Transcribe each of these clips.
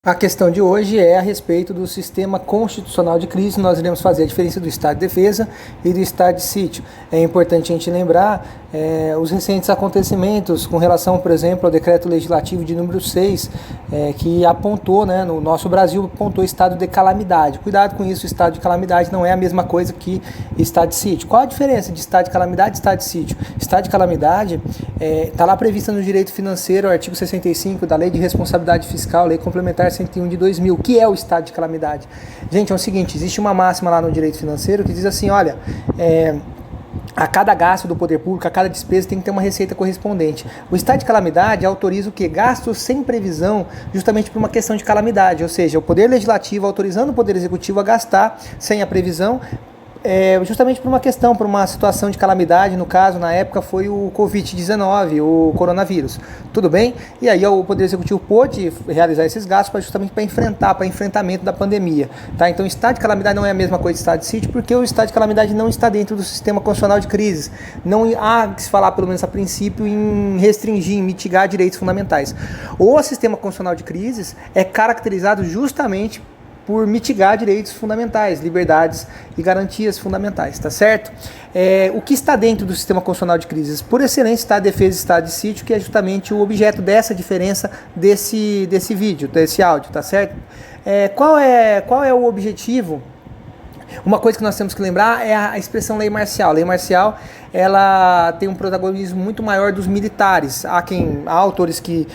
A questão de hoje é a respeito do sistema constitucional de crise. Nós iremos fazer a diferença do estado de defesa e do estado de sítio. É importante a gente lembrar os recentes acontecimentos com relação, por exemplo, ao decreto legislativo de número 6, que apontou, no nosso Brasil, apontou estado de calamidade. Cuidado com isso, estado de calamidade não é a mesma coisa que estado de sítio. Qual a diferença de estado de calamidade e estado de sítio? Estado de calamidade está lá prevista no direito financeiro, artigo 65 da Lei de Responsabilidade Fiscal, Lei Complementar 101 de 2000, que é o estado de calamidade. Gente, é o seguinte, existe uma máxima lá no direito financeiro que diz assim, olha, a cada gasto do poder público, a cada despesa tem que ter uma receita correspondente. O estado de calamidade autoriza o quê? Gastos sem previsão, justamente por uma questão de calamidade, ou seja, o poder legislativo autorizando o poder executivo a gastar sem a previsão, justamente por uma questão, por uma situação de calamidade. No caso, na época, foi o Covid-19, o coronavírus. Tudo bem? E aí o Poder Executivo pôde realizar esses gastos justamente para enfrentamento da pandemia. Tá? Então, o estado de calamidade não é a mesma coisa de estado de sítio, porque o estado de calamidade não está dentro do sistema constitucional de crises. Não há que se falar, pelo menos a princípio, em restringir, em mitigar direitos fundamentais. O sistema constitucional de crises é caracterizado justamente por mitigar direitos fundamentais, liberdades e garantias fundamentais, tá certo? O que está dentro do sistema constitucional de crises? Por excelência está a defesa e estado de sítio, que é justamente o objeto dessa diferença desse vídeo, desse áudio, tá certo? Qual é o objetivo? Uma coisa que nós temos que lembrar é a expressão lei marcial. Lei marcial, ela tem um protagonismo muito maior dos militares. Há autores que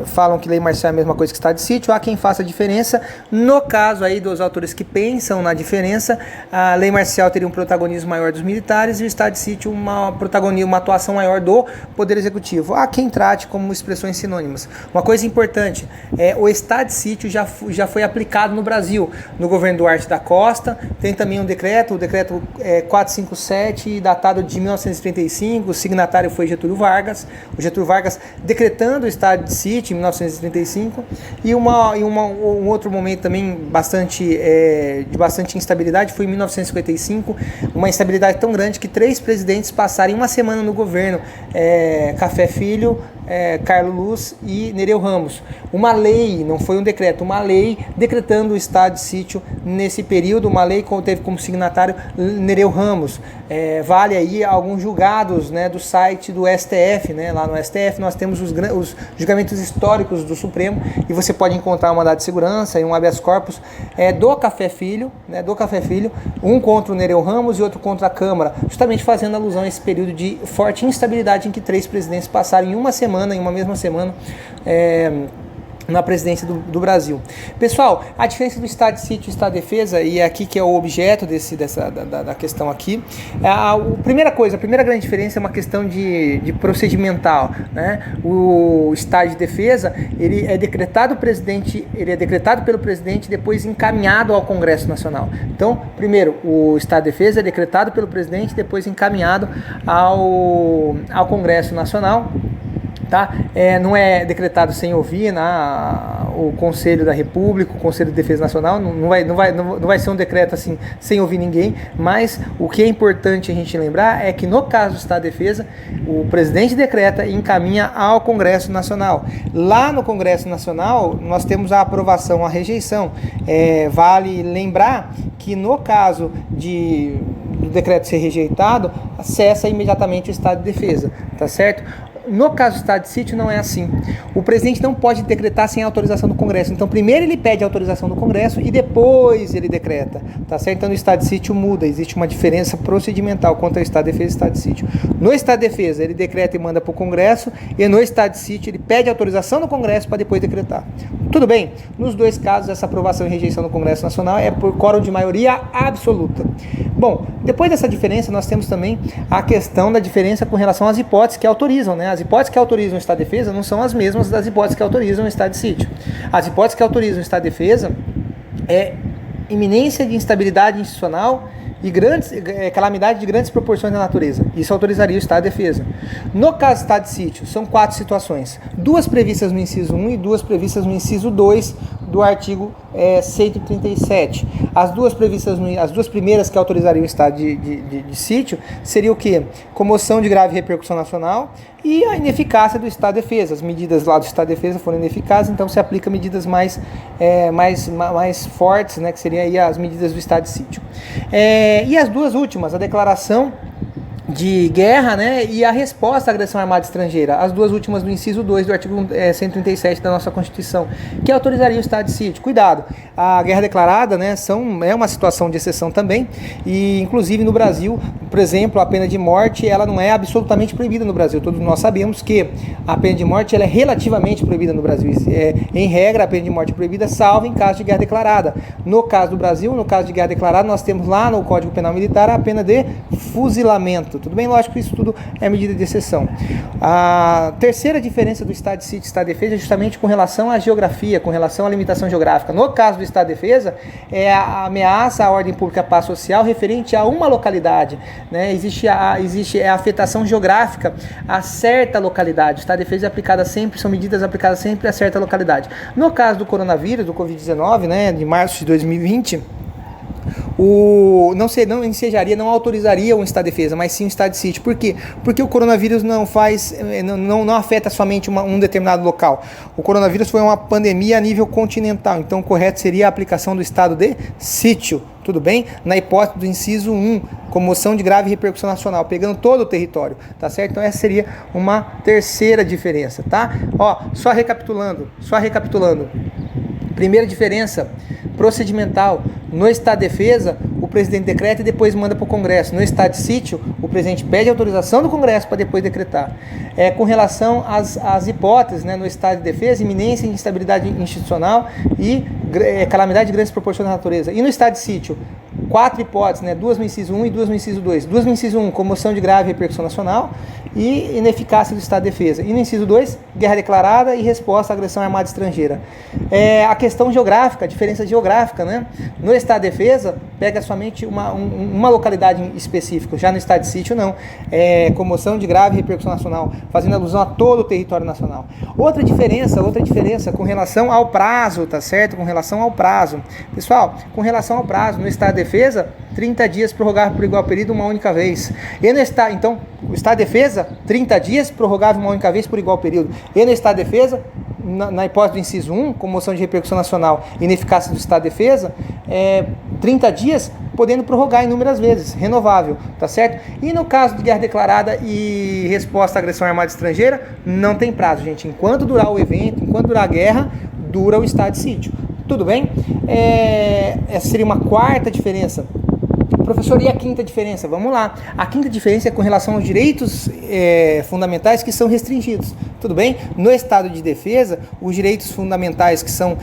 falam que lei marcial é a mesma coisa que estado de sítio, há quem faça a diferença. No caso aí dos autores que pensam na diferença, a lei marcial teria um protagonismo maior dos militares e o estado de sítio uma atuação maior do poder executivo. Há quem trate como expressões sinônimas. Uma coisa importante, o estado de sítio já foi aplicado no Brasil, no governo Duarte da Costa. Tem também o decreto 457, datado de 1935, o signatário foi Getúlio Vargas. O Getúlio Vargas decretando o estado de sítio em 1935. E um outro momento também de bastante instabilidade foi em 1955, uma instabilidade tão grande que 3 presidentes passaram uma semana no governo, Café Filho, Carlos Luz e Nereu Ramos. Uma lei, não foi um decreto, uma lei decretando o estado de sítio nesse período. Uma lei que teve como signatário Nereu Ramos. Vale aí alguns julgados, do site do STF, lá no STF nós temos os julgamentos históricos do Supremo, e você pode encontrar um mandado de segurança e um habeas corpus do Café Filho, um contra o Nereu Ramos e outro contra a Câmara, justamente fazendo alusão a esse período de forte instabilidade em que 3 presidentes passaram em uma mesma semana, na presidência do Brasil. Pessoal, a diferença do estado de sítio e estado de defesa, e é aqui que é o objeto da questão aqui, a primeira grande diferença é uma questão de procedimental, O estado de defesa, ele é decretado pelo presidente e depois encaminhado ao Congresso Nacional. Então, primeiro, o estado de defesa é decretado pelo presidente e depois encaminhado ao Congresso Nacional. Tá? Não é decretado sem ouvir o Conselho da República, o Conselho de Defesa Nacional, não vai ser um decreto assim sem ouvir ninguém, mas o que é importante a gente lembrar é que no caso do Estado de Defesa, o presidente decreta e encaminha ao Congresso Nacional. Lá no Congresso Nacional nós temos a aprovação, a rejeição. Vale lembrar que no caso do decreto ser rejeitado, cessa imediatamente o Estado de Defesa, tá certo? No caso do estado de sítio não é assim. O presidente não pode decretar sem autorização do Congresso. Então primeiro ele pede autorização do Congresso e depois ele decreta, tá certo? Então no estado de sítio muda, existe uma diferença procedimental quanto ao estado de defesa e estado de sítio. No estado de defesa ele decreta e manda para o Congresso, e no estado de sítio ele pede autorização do Congresso para depois decretar. Tudo bem? Nos dois casos essa aprovação e rejeição do Congresso Nacional é por quórum de maioria absoluta. Bom, depois dessa diferença nós temos também a questão da diferença com relação às hipóteses que autorizam, As hipóteses que autorizam o estado de defesa não são as mesmas das hipóteses que autorizam o estado de sítio. As hipóteses que autorizam o estado de defesa é iminência de instabilidade institucional e calamidade de grandes proporções da natureza. Isso autorizaria o estado de defesa. No caso do estado de sítio, são 4 situações. 2 previstas no inciso 1 e 2 previstas no inciso 2 do artigo 137. As duas previstas, as duas primeiras que autorizariam o estado de sítio seria o quê? Comoção de grave repercussão nacional e a ineficácia do estado de defesa. As medidas lá do estado de defesa foram ineficazes, então se aplica medidas mais fortes, né, que seriam aí as medidas do estado de sítio. E as duas últimas, a declaração de guerra, né, e a resposta à agressão armada estrangeira, as duas últimas do inciso 2 do artigo 137 da nossa Constituição, que autorizaria o estado de sítio. Cuidado, a guerra declarada, né, é uma situação de exceção também, e inclusive no Brasil, por exemplo, a pena de morte, ela não é absolutamente proibida no Brasil. Todos nós sabemos que a pena de morte ela é relativamente proibida no Brasil. Em regra, a pena de morte é proibida, salvo em caso de guerra declarada. No caso do Brasil, no caso de guerra declarada, nós temos lá no Código Penal Militar a pena de fuzilamento. Tudo bem? Lógico que isso tudo é medida de exceção. A terceira diferença do estado de sítio e estado de defesa é justamente com relação à geografia, com relação à limitação geográfica. No caso do estado de defesa, é a ameaça à ordem pública e à paz social referente a uma localidade, né? Existe a afetação geográfica a certa localidade. O estado de defesa é aplicada sempre, são medidas aplicadas sempre a certa localidade. No caso do coronavírus, do Covid-19, né, de março de 2020, não autorizaria um estado de defesa, mas sim um estado de sítio. Por quê? Porque o coronavírus não afeta somente um determinado local. O coronavírus foi uma pandemia a nível continental, então o correto seria a aplicação do estado de sítio. Tudo bem? Na hipótese do inciso 1, comoção de grave repercussão nacional, pegando todo o território, tá certo? Então essa seria uma terceira diferença, tá? Só recapitulando. Primeira diferença, procedimental. No estado de defesa, o presidente decreta e depois manda para o Congresso. No estado de sítio, o presidente pede autorização do Congresso para depois decretar. Com relação às hipóteses, né, no estado de defesa, iminência, instabilidade institucional e calamidade de grandes proporções da natureza. E no estado de sítio, 4 hipóteses, né, 2 no inciso 1 e 2 no inciso 2. 2 no inciso 1, comoção de grave repercussão nacional e ineficácia do estado de defesa. E no inciso 2, guerra declarada e resposta à agressão armada estrangeira. A questão geográfica, a diferença geográfica, né? No estado de defesa, pega somente uma localidade específica, já no estado de sítio não. Comoção de grave repercussão nacional, fazendo alusão a todo o território nacional. Outra diferença com relação ao prazo, tá certo? Com relação ao prazo. Pessoal, com relação ao prazo, no estado de defesa, 30 dias prorrogável por igual período uma única vez. Então, o estado de defesa, 30 dias prorrogável uma única vez por igual período. E no estado de defesa, na hipótese do inciso 1, comoção de repercussão nacional e ineficácia do estado de defesa, 30 dias, podendo prorrogar inúmeras vezes, renovável, tá certo? E no caso de guerra declarada e resposta à agressão armada estrangeira, não tem prazo, gente. Enquanto durar o evento, enquanto durar a guerra, dura o estado de sítio. Tudo bem? Essa seria uma quarta diferença. Professor, e a quinta diferença? Vamos lá. A quinta diferença é com relação aos direitos fundamentais que são restringidos. Tudo bem? No estado de defesa, os direitos fundamentais que são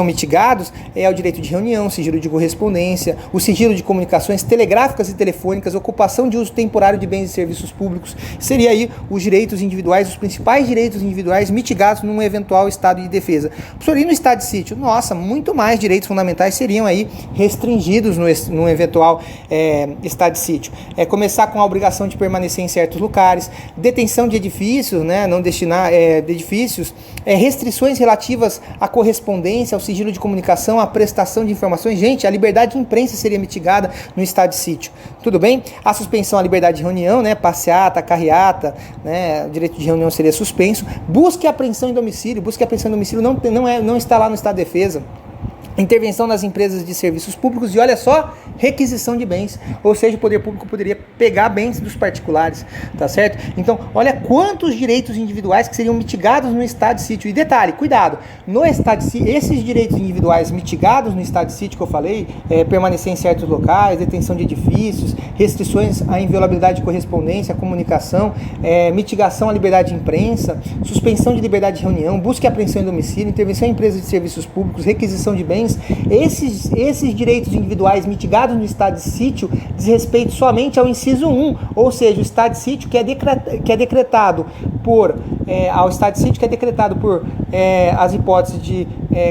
mitigados é o direito de reunião, sigilo de correspondência, o sigilo de comunicações telegráficas e telefônicas, ocupação de uso temporário de bens e serviços públicos. Seria aí os direitos individuais, os principais direitos individuais mitigados num eventual estado de defesa. Professor, e no estado de sítio? Nossa, muito mais direitos fundamentais seriam aí restringidos no eventual estado de sítio. Começar com a obrigação de permanecer em certos lugares, detenção de edifícios, né, não destinar de edifícios, restrições relativas à correspondência, ao sigilo de comunicação, à prestação de informações. Gente, a liberdade de imprensa seria mitigada no estado de sítio. Tudo bem? A suspensão à liberdade de reunião, né, passeata, carreata, né, o direito de reunião seria suspenso. Busca e apreensão em domicílio. Busca e apreensão em domicílio não está lá no estado de defesa. Intervenção nas empresas de serviços públicos e, olha só, requisição de bens, ou seja, o poder público poderia pegar bens dos particulares, tá certo? Então, olha quantos direitos individuais que seriam mitigados no estado de sítio. E detalhe, cuidado, no estado de sítio, esses direitos individuais mitigados no estado de sítio que eu falei, permanecer em certos locais, detenção de edifícios, restrições à inviolabilidade de correspondência, à comunicação, mitigação à liberdade de imprensa, suspensão de liberdade de reunião, busca e apreensão em domicílio, intervenção em empresas de serviços públicos, requisição de bens. Esses direitos individuais mitigados no estado de sítio diz respeito somente ao inciso 1, ou seja, o estado de sítio que é decretado por as hipóteses de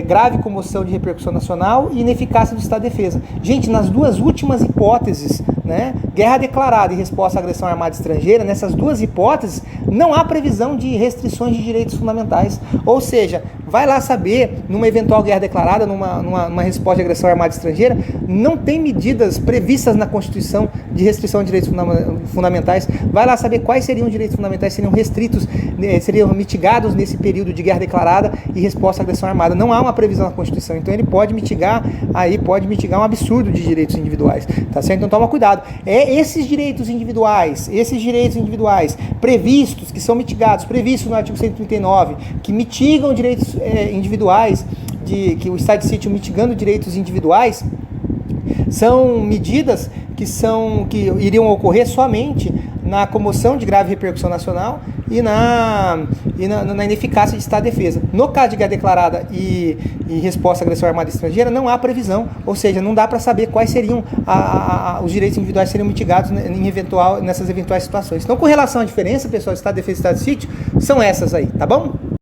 grave comoção de repercussão nacional e ineficácia do estado de defesa. Gente, nas duas últimas hipóteses, né? Guerra declarada e resposta à agressão armada estrangeira, nessas duas hipóteses, não há previsão de restrições de direitos fundamentais. Ou seja, vai lá saber, numa eventual guerra declarada, numa resposta à agressão armada estrangeira, não tem medidas previstas na Constituição de restrição de direitos fundamentais. Vai lá saber quais seriam os direitos fundamentais, seriam restritos, seriam mitigados nesse período de guerra declarada e resposta à agressão armada. Não há uma previsão na Constituição, então ele pode mitigar um absurdo de direitos individuais, tá certo? Então toma cuidado. Esses direitos individuais previstos, que são mitigados, previstos no artigo 139, que mitigam direitos individuais, que o estado de sítio mitigando direitos individuais, são medidas que iriam ocorrer somente na comoção de grave repercussão nacional e na ineficácia de estado de defesa. No caso de guerra declarada e resposta à agressão armada estrangeira, não há previsão, ou seja, não dá para saber quais seriam os direitos individuais seriam mitigados nessas eventuais situações. Então, com relação à diferença, pessoal, estado de defesa e estado de sítio, são essas aí, tá bom?